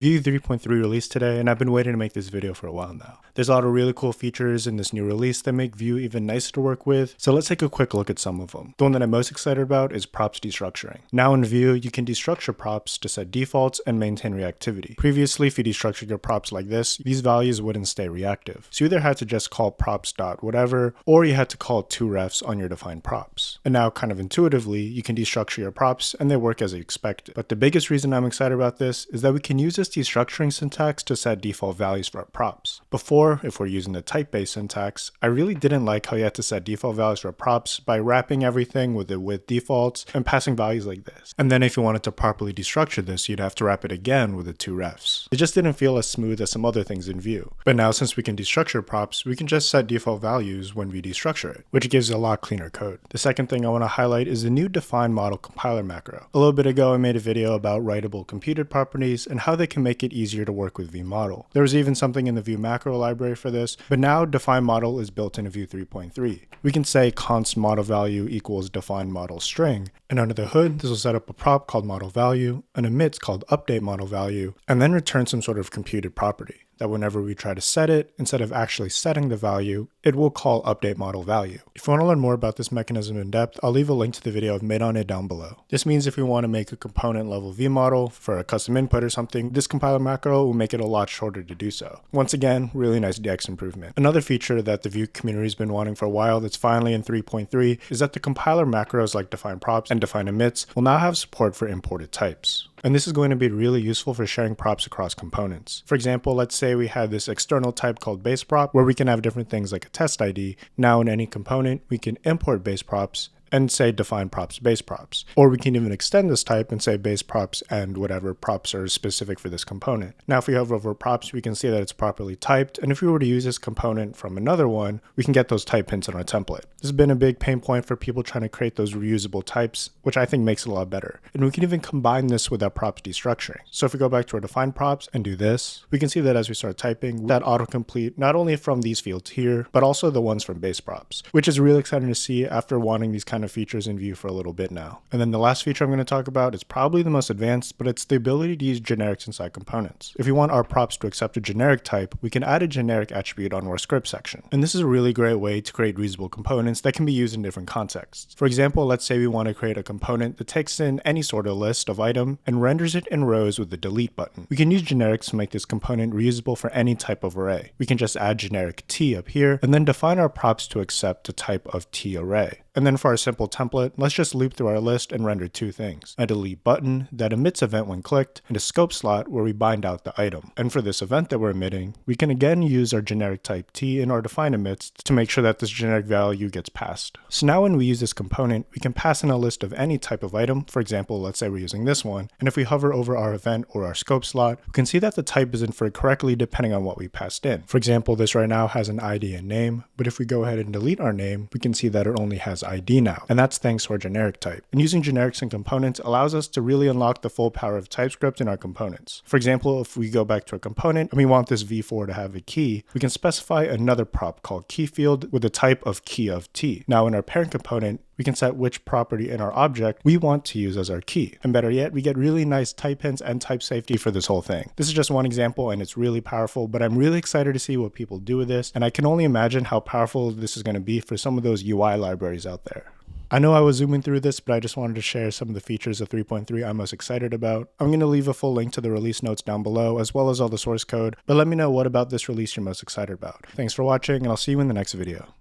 Vue 3.3 released today, and I've been waiting to make this video for a while now. There's a lot of really cool features in this new release that make Vue even nicer to work with, so let's take a quick look at some of them. The one that I'm most excited about is props destructuring. Now in Vue, you can destructure props to set defaults and maintain reactivity. Previously, if you destructured your props like this, these values wouldn't stay reactive. So you either had to just call props.whatever, or you had to call two refs on your defined props. And now, kind of intuitively, you can destructure your props and they work as expected. But the biggest reason I'm excited about this is that we can use this destructuring syntax to set default values for our props. Before, if we're using the type-based syntax, I really didn't like how you had to set default values for props by wrapping everything with the with defaults and passing values like this. And then if you wanted to properly destructure this, you'd have to wrap it again with the two refs. It just didn't feel as smooth as some other things in Vue. But now since we can destructure props, we can just set default values when we destructure it, which gives a lot cleaner code. The second thing I want to highlight is the new defineModel compiler macro. A little bit ago I made a video about writable computed properties and how they can make it easier to work with vueModel. There was even something in the Vue macro library for this, but now defineModel is built into Vue 3.3. We can say const model value equals defineModel string, and under the hood this will set up a prop called model value, an emits called update model value, and then return some sort of computed property that whenever we try to set it, instead of actually setting the value, it will call update model value. If you want to learn more about this mechanism in depth, I'll leave a link to the video I've made on it down below. This means if we want to make a component level vueModel for a custom input or something, this compiler macro will make it a lot shorter to do so. Once again, really nice DX improvement. Another feature that the Vue community has been wanting for a while that's finally in 3.3 is that the compiler macros like defineProps and defineEmits will now have support for imported types. And this is going to be really useful for sharing props across components. For example, let's say we had this external type called baseProp where we can have different things like a test ID. Now in any component, we can import baseProps and say define props base props. Or we can even extend this type and say base props and whatever props are specific for this component. Now if we hover over props, we can see that it's properly typed, and if we were to use this component from another one, we can get those type hints in our template. This has been a big pain point for people trying to create those reusable types, which I think makes it a lot better. And we can even combine this with our props destructuring. So if we go back to our define props and do this, we can see that as we start typing, that autocomplete not only from these fields here, but also the ones from base props, which is really exciting to see after wanting these kind of features in Vue for a little bit now. And then the last feature I'm going to talk about is probably the most advanced, but it's the ability to use generics inside components. If we want our props to accept a generic type, we can add a generic attribute on our script section. And this is a really great way to create reusable components that can be used in different contexts. For example, let's say we want to create a component that takes in any sort of list of item and renders it in rows with the delete button. We can use generics to make this component reusable for any type of array. We can just add generic t up here and then define our props to accept a type of t array. And then for our simple template, let's just loop through our list and render two things: a delete button that emits event when clicked, and a scope slot where we bind out the item. And for this event that we're emitting, we can again use our generic type t in our defineEmits to make sure that this generic value gets passed. So now when we use this component, we can pass in a list of any type of item. For example, let's say we're using this one, and if we hover over our event or our scope slot, we can see that the type is inferred correctly depending on what we passed in. For example, this right now has an ID and name, but if we go ahead and delete our name, we can see that it only has ID now, and that's thanks to our generic type. And using generics in components allows us to really unlock the full power of TypeScript in our components. For example, if we go back to a component and we want this v4 to have a key, we can specify another prop called keyField with the type of key of t. Now in our parent component, we can set which property in our object we want to use as our key. And better yet, we get really nice type hints and type safety for this whole thing. This is just one example and it's really powerful, but I'm really excited to see what people do with this, and I can only imagine how powerful this is going to be for some of those UI libraries out there. I know I was zooming through this, but I just wanted to share some of the features of 3.3 I'm most excited about. I'm going to leave a full link to the release notes down below, as well as all the source code, but let me know what about this release you're most excited about. Thanks for watching, and I'll see you in the next video.